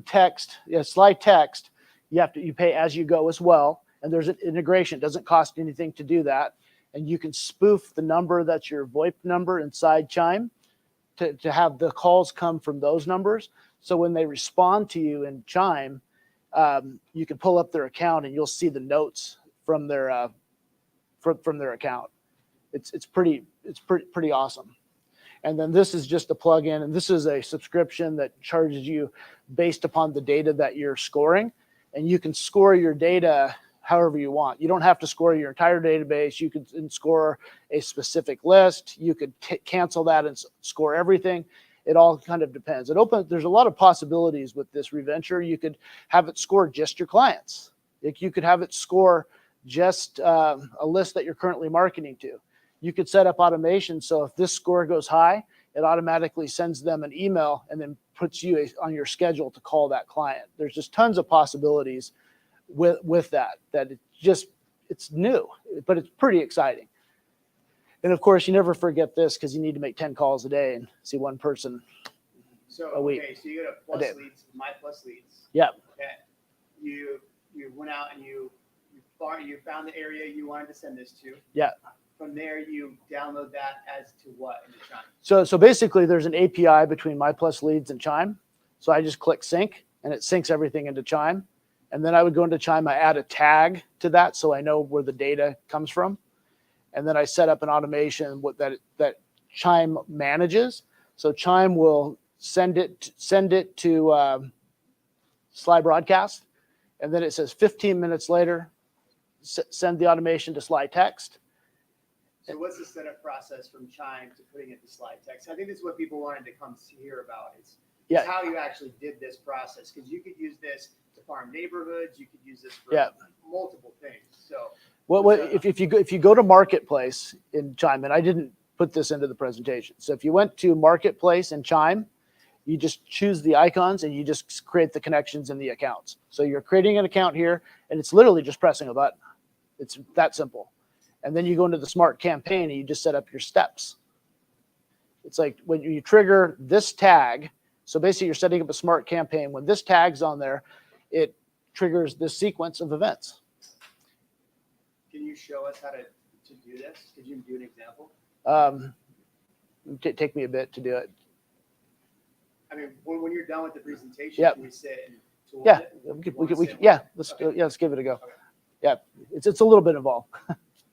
Speaker 2: text, Sly Text. You pay as you go as well. And there's an integration. It doesn't cost anything to do that. And you can spoof the number that's your VoIP number inside Chime to have the calls come from those numbers. So when they respond to you in Chime, you can pull up their account and you'll see the notes from their from their account. It's pretty awesome. And then this is just a plugin, and this is a subscription that charges you based upon the data that you're scoring, and you can score your data however you want. You don't have to score your entire database. You could score a specific list. You could cancel that and score everything. It all kind of depends. There's a lot of possibilities with this reventure. You could have it score just your clients. You could have it score just a list that you're currently marketing to. You could set up automation, so if this score goes high, it automatically sends them an email and then puts you on your schedule to call that client. There's just tons of possibilities with that it's new, but it's pretty exciting. And of course, you never forget this, because you need to make 10 calls a day and see one person a week.
Speaker 6: Okay, so you got a plus leads, my plus leads.
Speaker 2: Yeah.
Speaker 6: Okay. You went out and you found the area you wanted to send this to.
Speaker 2: Yeah.
Speaker 6: From there, you download that as to what in the Chime?
Speaker 2: So basically, there's an API between My Plus Leads and Chime. So I just click sync, and it syncs everything into Chime. And then I would go into Chime, I add a tag to that so I know where the data comes from. And then I set up an automation that Chime manages. So Chime will send it to Sly Broadcast. And then it says 15 minutes later, send the automation to Sly Text.
Speaker 6: So what's the setup process from Chime to putting it to Sly Text? I think this is what people wanted to come to hear about. Is how you actually did this process. Because you could use this to farm neighborhoods. You could use this for multiple things. So
Speaker 2: if you go to Marketplace in Chime, and I didn't put this into the presentation. So if you went to Marketplace in Chime, you just choose the icons and you just create the connections in the accounts. So you're creating an account here, and it's literally just pressing a button. It's that simple. And then you go into the smart campaign and you just set up your steps. It's like when you trigger this tag, so basically you're setting up a smart campaign. When this tag's on there, it triggers this sequence of events.
Speaker 6: Can you show us how to do this? Could you do an example?
Speaker 2: Take me a bit to do it.
Speaker 6: I mean, when you're done with the presentation, can we sit and tool it?
Speaker 2: Let's give it a go. Okay. Yeah, it's a little bit involved.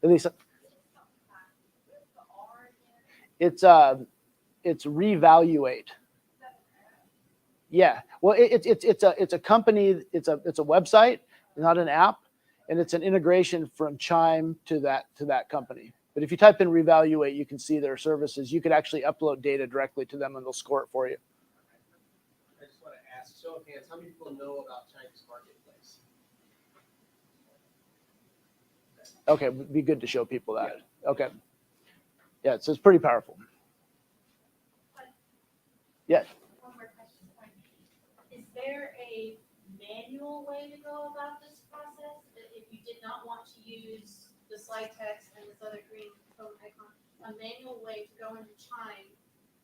Speaker 2: At least it's Revaluate. Yeah, well, it's a company. It's a website, not an app, and it's an integration from Chime to that company. But if you type in reevaluate, you can see their services. You could actually upload data directly to them and they'll score it for you.
Speaker 3: I just want to ask, show of hands, how many people know about Chinese Marketplace?
Speaker 2: Okay, would be good to show people that. Okay. Yeah, so it's pretty powerful. Yes.
Speaker 7: One more question. Is there a manual way to go about this process? That if you did not want to use the slide text and this other green phone icon, a manual way to go into Chime,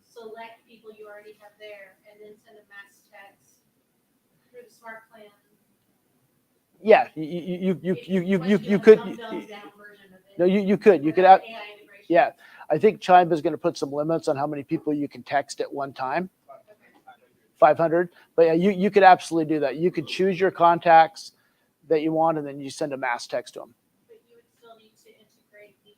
Speaker 7: select people you already have there, and then send a mass text through the smart plan?
Speaker 2: Yeah, you
Speaker 7: If
Speaker 2: could.
Speaker 7: want a dumbed-down version of it
Speaker 2: No, you could. You could
Speaker 7: without
Speaker 2: have.
Speaker 7: AI integration.
Speaker 2: Yeah, I think Chime is going to put some limits on how many people you can text at one time. 500. But yeah, you could absolutely do that. You could choose your contacts that you want, and then you send a mass text to them.
Speaker 7: But you would still need to integrate the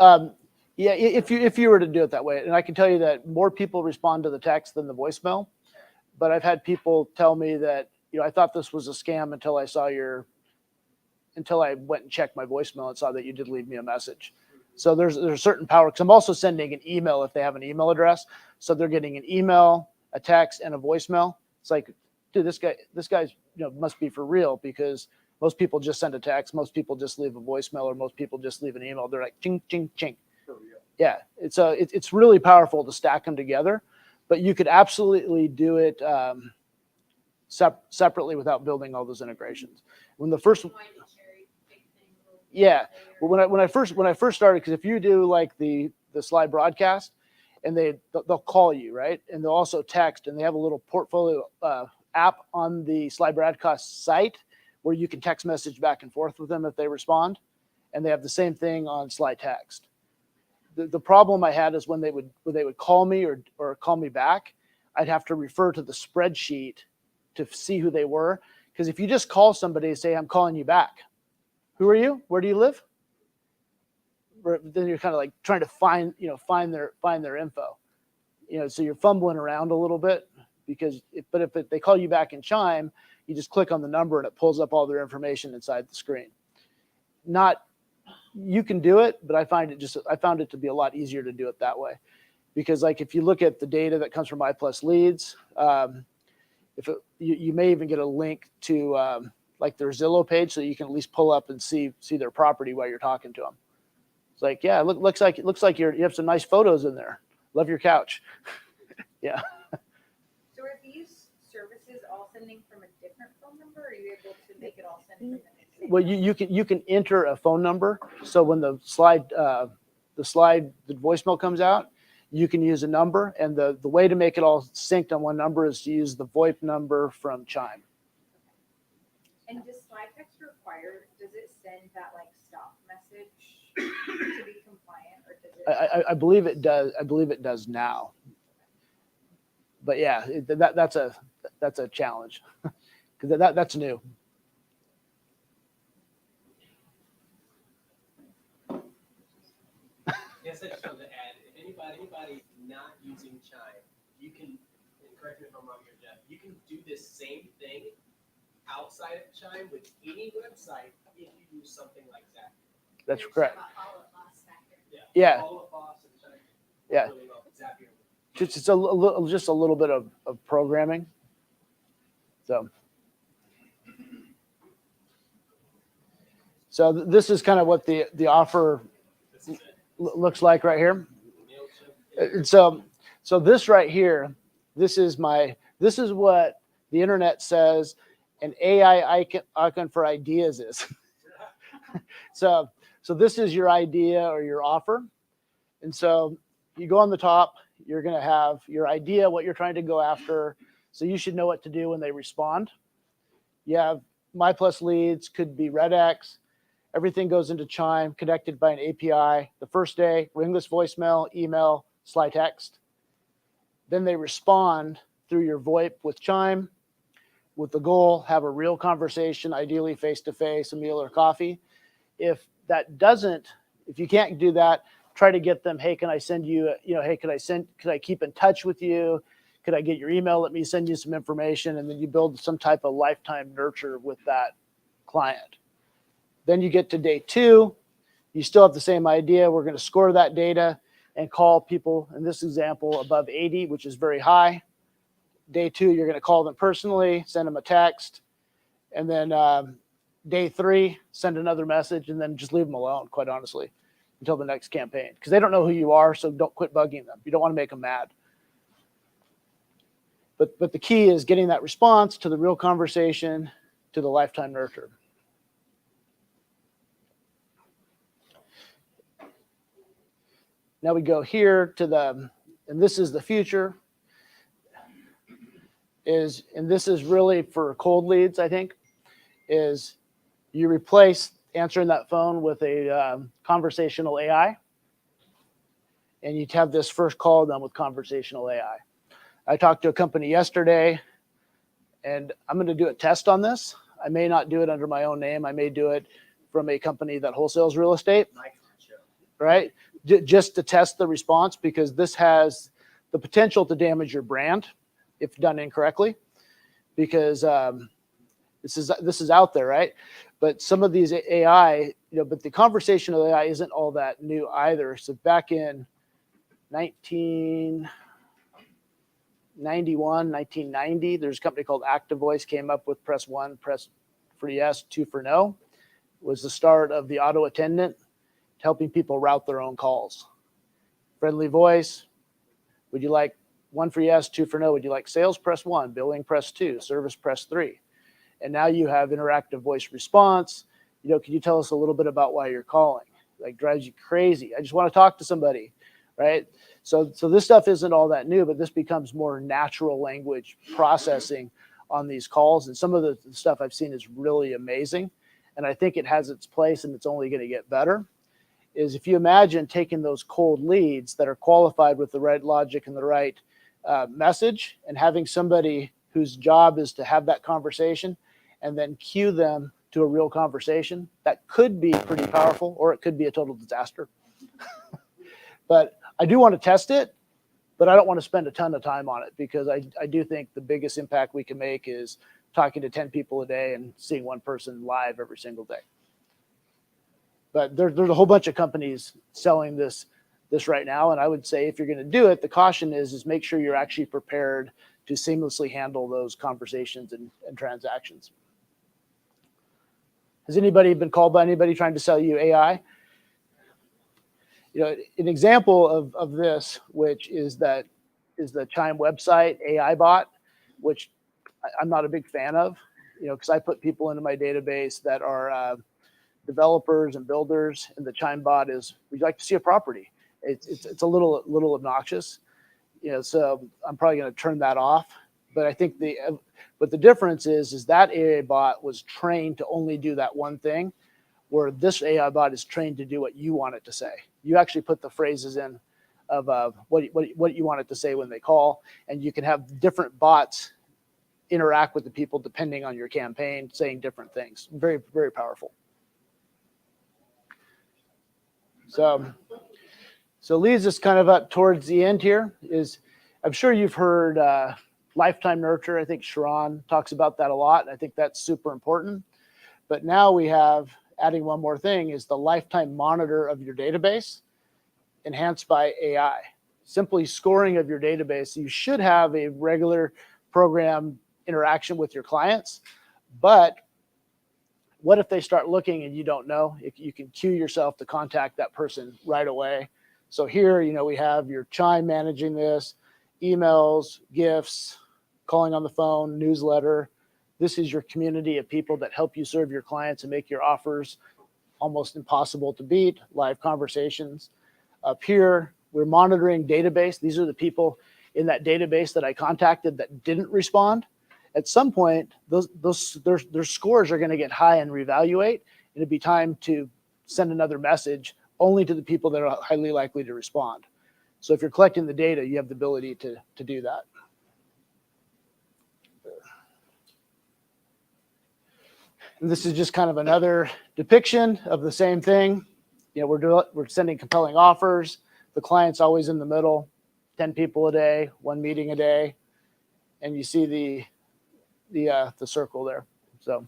Speaker 7: RDM.
Speaker 2: Yeah, if you were to do it that way, and I can tell you that more people respond to the text than the voicemail. But I've had people tell me that, I thought this was a scam until I went and checked my voicemail and saw that you did leave me a message. So there's a certain power, because I'm also sending an email if they have an email address. So they're getting an email, a text, and a voicemail. It's like, dude, this guy's must be for real, because most people just send a text, most people just leave a voicemail, or most people just leave an email. They're like ching ching ching. Yeah, it's really powerful to stack them together, but you could absolutely do it separately without building all those integrations. When the first Yeah, but when I first started, because if you do like the slide broadcast, and they'll call you, right, and they'll also text, and they have a little portfolio app on the slide broadcast site where you can text message back and forth with them if they respond, and they have the same thing on slide text. The problem I had is when they would call me or call me back, I'd have to refer to the spreadsheet to see who they were, because if you just call somebody and say, I'm calling you back, who are you? Where do you live? Then you're kind of like trying to find their info. So you're fumbling around a little bit, because if they call you back in Chime, you just click on the number and it pulls up all their information inside the screen. You can do it, but I found it to be a lot easier to do it that way, because like if you look at the data that comes from iPlusLeads, you may even get a link to like their Zillow page, so you can at least pull up and see their property while you're talking to them. It's like, yeah, looks like you have some nice photos in there. Love your couch. Yeah.
Speaker 8: So are these services all sending from a different phone number, or are you able to make it all send from the same
Speaker 2: Well,
Speaker 8: number?
Speaker 2: you can enter a phone number, so when the voicemail comes out, you can use a number, and the way to make it all synced on one number is to use the VoIP number from Chime.
Speaker 8: And does slide text require, does it send that like stop message to be compliant, or does it?
Speaker 2: I believe it does. I believe it does now. But yeah, that's a challenge, because that's new.
Speaker 3: Yes, I just wanted to add, if anybody not using Chime, you can, and correct me if I'm wrong here, Jeff, you can do this same thing outside of Chime with any website if you use something like Zapier.
Speaker 2: That's correct.
Speaker 3: Yeah.
Speaker 2: Yeah.
Speaker 3: All of Boss and Chime
Speaker 2: Yeah.
Speaker 3: really well with Zapier.
Speaker 2: Just a little bit of programming. So this is kind of what the offer
Speaker 3: This is it.
Speaker 2: looks like right here.
Speaker 3: MailChimp.
Speaker 2: And so this right here, this is what the internet says an AI icon for ideas is. So this is your idea or your offer. And so you go on the top, you're going to have your idea, what you're trying to go after. So you should know what to do when they respond. You have MyPlusLeads, could be RedX. Everything goes into Chime, connected by an API. The first day, Ringless voicemail, email, slide text. Then they respond through your VoIP with Chime, with the goal, have a real conversation, ideally face-to-face, a meal or coffee. If you can't do that, try to get them, hey, can I send you, hey, could I keep in touch with you? Could I get your email? Let me send you some information. And then you build some type of lifetime nurture with that client. Then you get to day 2. You still have the same idea. We're going to score that data and call people, in this example, above 80, which is very high. Day 2, you're going to call them personally, send them a text. And then day 3, send another message, and then just leave them alone, quite honestly, until the next campaign. Because they don't know who you are, so don't quit bugging them. You don't want to make them mad. But the key is getting that response to the real conversation, to the lifetime nurture. Now we go here to the, and this is the future, and this is really for cold leads, I think, is you replace answering that phone with a conversational AI, and you have this first call done with conversational AI. I talked to a company yesterday, and I'm going to do a test on this. I may not do it under my own name. I may do it from a company that wholesales real estate, right? Just to test the response, because this has the potential to damage your brand if done incorrectly, because this is out there, right? But some of these AI, but the conversational AI isn't all that new either. So back in 1990, there's a company called Active Voice came up with press 1, press for yes, 2 for no. It was the start of the auto attendant, helping people route their own calls. Friendly voice, would you like 1 for yes, 2 for no? Would you like sales? Press 1, billing, press 2, service, press 3. And now you have interactive voice response. Can you tell us a little bit about why you're calling? Like, drives you crazy. I just want to talk to somebody, right? So this stuff isn't all that new, but this becomes more natural language processing on these calls. And some of the stuff I've seen is really amazing. And I think it has its place, and it's only going to get better. Is if you imagine taking those cold leads that are qualified with the right logic and the right message, and having somebody whose job is to have that conversation and then cue them to a real conversation, that could be pretty powerful, or it could be a total disaster. But I do want to test it, but I don't want to spend a ton of time on it, because I do think the biggest impact we can make is talking to 10 people a day and seeing one person live every single day. But there's a whole bunch of companies selling this right now. And I would say if you're going to do it, the caution is make sure you're actually prepared to seamlessly handle those conversations and transactions. Has anybody been called by anybody trying to sell you AI? An example of this, which is the Chime website AI bot, which I'm not a big fan of, because I put people into my database that are developers and builders, and the Chime bot is, would you like to see a property? It's a little obnoxious, so I'm probably going to turn that off. But I think the difference is that AI bot was trained to only do that one thing, where this AI bot is trained to do what you want it to say. You actually put the phrases in of what you want it to say when they call, and you can have different bots interact with the people depending on your campaign, saying different things. Very, very powerful. So leads us kind of up towards the end here. I'm sure you've heard lifetime nurture. I think Sharon talks about that a lot. I think that's super important. But now we have, adding one more thing, is the lifetime monitor of your database, enhanced by AI. Simply scoring of your database. You should have a regular program interaction with your clients, but what if they start looking and you don't know? You can cue yourself to contact that person right away. So here, we have your Chime managing this, emails, gifts, calling on the phone, newsletter. This is your community of people that help you serve your clients and make your offers almost impossible to beat, live conversations. Up here, we're monitoring database. These are the people in that database that I contacted that didn't respond. At some point, their scores are going to get high and reevaluate. It'd be time to send another message only to the people that are highly likely to respond. So if you're collecting the data, you have the ability to do that. And this is just kind of another depiction of the same thing. We're sending compelling offers. The client's always in the middle, 10 people a day, 1 meeting a day, and you see the circle there. So,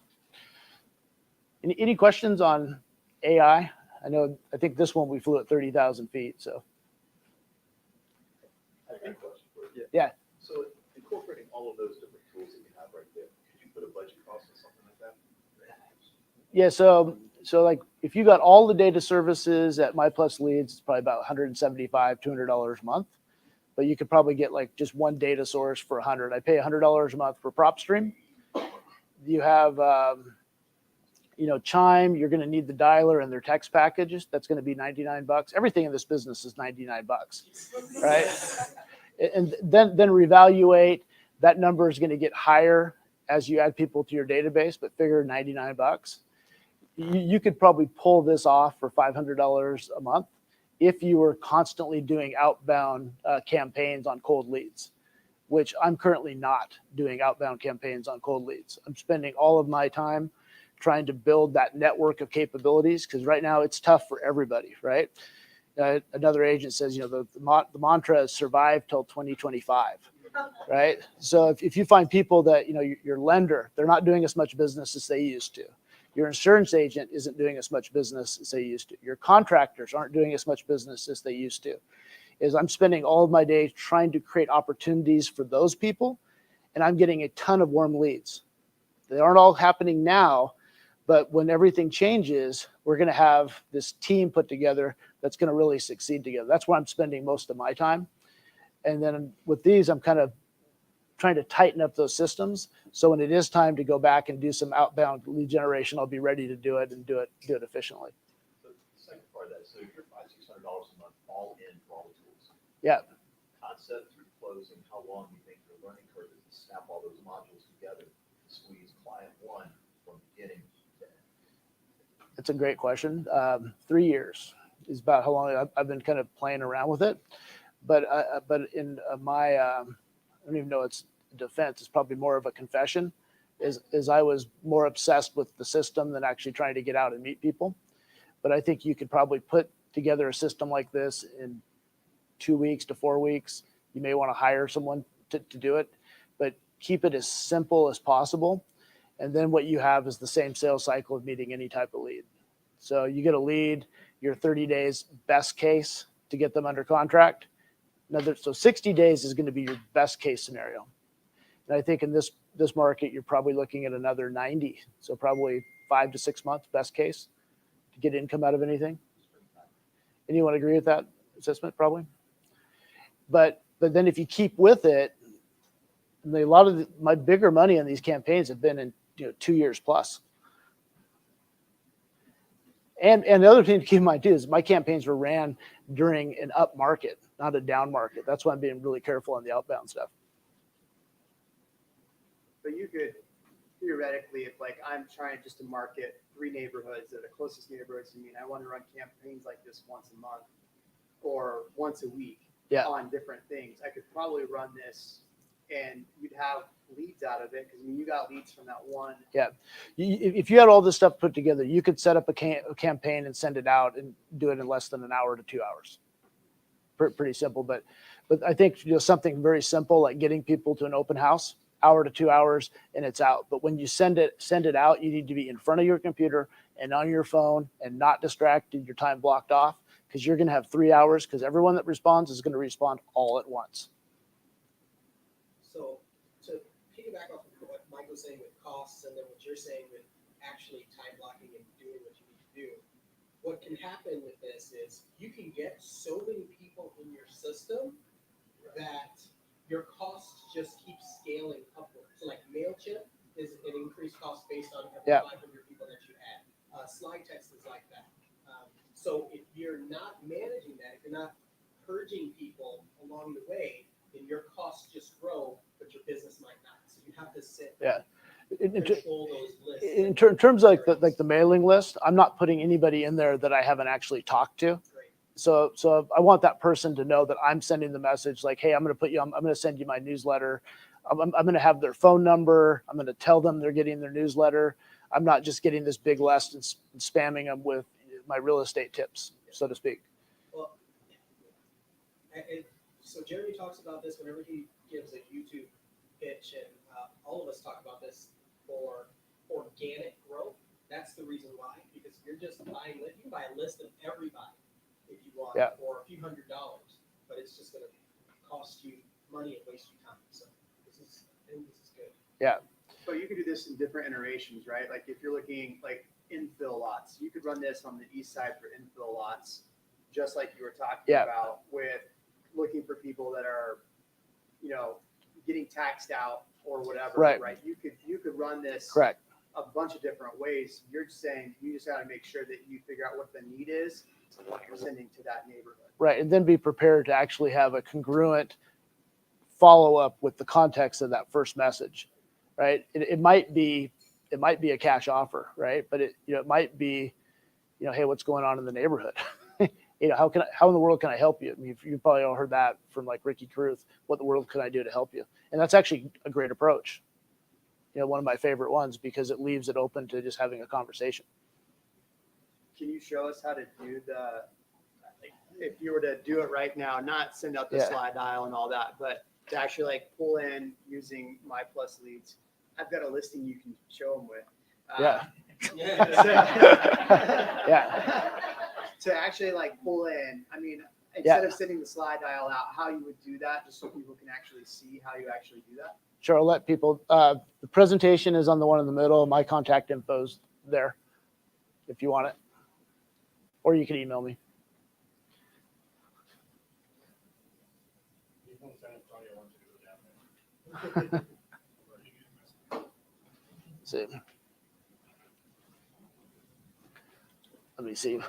Speaker 2: any questions on AI? I think this one we flew at 30,000 feet. So
Speaker 9: I have a question for you.
Speaker 2: Yeah.
Speaker 9: So incorporating all of those different tools that you have right there, could you put a budget cost on something like that?
Speaker 2: yeah, so like if you got all the data services at My Plus Leads, it's probably about $175, $200 a month. But you could probably get like just one data source for $100. I pay $100 a month for PropStream. You have, Chime. You're going to need the dialer and their text packages. That's going to be $99. Everything in this business is $99, right? And then reevaluate. That number is going to get higher as you add people to your database, but figure $99. You could probably pull this off for $500 a month if you were constantly doing outbound campaigns on cold leads, which I'm currently not doing outbound campaigns on cold leads. I'm spending all of my time trying to build that network of capabilities because right now it's tough for everybody, right? Another agent says, the mantra is survive till 2025, right? So if you find people that, your lender, they're not doing as much business as they used to. Your insurance agent isn't doing as much business as they used to. Your contractors aren't doing as much business as they used to. I'm spending all of my day trying to create opportunities for those people, and I'm getting a ton of warm leads. They aren't all happening now, but when everything changes, we're going to have this team put together that's going to really succeed together. That's where I'm spending most of my time. And then with these, I'm kind of trying to tighten up those systems. So when it is time to go back and do some outbound lead generation, I'll be ready to do it and do it efficiently.
Speaker 9: So the second part of that, so if you're $500-600 a month all in for all the tools.
Speaker 2: Yeah.
Speaker 9: Concept through closing, how long do you think your learning curve is to snap all those modules together to squeeze client one from beginning to end?
Speaker 2: That's a great question. 3 years is about how long I've been kind of playing around with it. But in my, I don't even know it's defense. It's probably more of a confession. Is I was more obsessed with the system than actually trying to get out and meet people. But I think you could probably put together a system like this in 2 weeks to 4 weeks. You may want to hire someone to do it, but keep it as simple as possible. And then what you have is the same sales cycle of meeting any type of lead. So you get a lead, your 30 days best case to get them under contract. So 60 days is going to be your best case scenario. And I think in this market, you're probably looking at another 90. So probably 5 to 6 months best case to get income out of anything. Anyone agree with that assessment? Probably. But then if you keep with it, a lot of my bigger money on these campaigns have been in 2 years plus. And the other thing to keep in mind too is my campaigns were ran during an up market, not a down market. That's why I'm being really careful on the outbound stuff.
Speaker 6: But you could theoretically, if like I'm trying just to market 3 neighborhoods that are the closest neighborhoods to me, and I want to run campaigns like this once a month or once a week on different things, I could probably run this and you'd have leads out of it because you got leads from that one. Yeah,
Speaker 2: if you had all this stuff put together, you could set up a campaign and send it out and do it in less than an hour to 2 hours. Pretty simple, but I think something very simple like getting people to an open house, hour to 2 hours, and it's out. But when you send it out, you need to be in front of your computer and on your phone and not distracted. Your time blocked off because you're going to have 3 hours because everyone that responds is going to respond all at once.
Speaker 3: So to piggyback off of what Mike was saying with costs and then what you're saying with actually time blocking and doing what you need to do, what can happen with this is you can get so many people in your system that your costs just keep scaling upward. So like MailChimp is an increased cost based on every 500 people that you add. Slide text is like that. So if you're not managing that, if you're not purging people along the way, then your costs just grow, but your business might not. So you have to sit control those lists.
Speaker 2: In terms of like the mailing list, I'm not putting anybody in there that I haven't actually talked to.
Speaker 3: Great.
Speaker 2: So I want that person to know that I'm sending the message like, hey, I'm going to send you my newsletter. I'm going to have their phone number. I'm going to tell them they're getting their newsletter. I'm not just getting this big list and spamming them with my real estate tips, so to speak.
Speaker 3: Well, so Jeremy talks about this whenever he gives a YouTube pitch, and all of us talk about this for organic growth. That's the reason why, because You're just buying, you can buy a list of everybody if you want,
Speaker 2: Yeah.
Speaker 3: for a few $100s, but it's just gonna cost you money and waste your time. So I think this is good.
Speaker 6: But you could do this in different iterations, right? Like if you're looking like infill lots, you could run this on the east side for infill lots, just like you were talking
Speaker 2: Yeah.
Speaker 6: about with looking for people that are, getting taxed out or whatever,
Speaker 2: Right.
Speaker 6: You could run this
Speaker 2: Correct.
Speaker 6: a bunch of different ways. You're just saying you just got to make sure that you figure out what the need is and what you're sending to that neighborhood.
Speaker 2: Right. And then be prepared to actually have a congruent follow up with the context of that first message. Right. It might be a cash offer, right? But it might be, hey, what's going on in the neighborhood? How in the world can I help you? I mean, you've probably all heard that from like Ricky Caruth. What the world can I do to help you? And that's actually a great approach. One of my favorite ones because it leaves it open to just having a conversation.
Speaker 6: Can you show us how to do if you were to do it right now, not send out the
Speaker 2: Yeah.
Speaker 6: slide dial and all that, but to actually like pull in using My Plus Leads? I've got a listing you can show them with.
Speaker 2: Yeah.
Speaker 3: Yeah.
Speaker 2: Yeah.
Speaker 6: To actually like pull in, I mean, instead of sending the slide dial out, how you would do that, just so people can actually see how you actually do that.
Speaker 2: Sure. I'll let people, the presentation is on the one in the middle. My contact info's there if you want it, or you can email me.
Speaker 4: You can San Antonio wants to go down there.
Speaker 2: See. Let me see.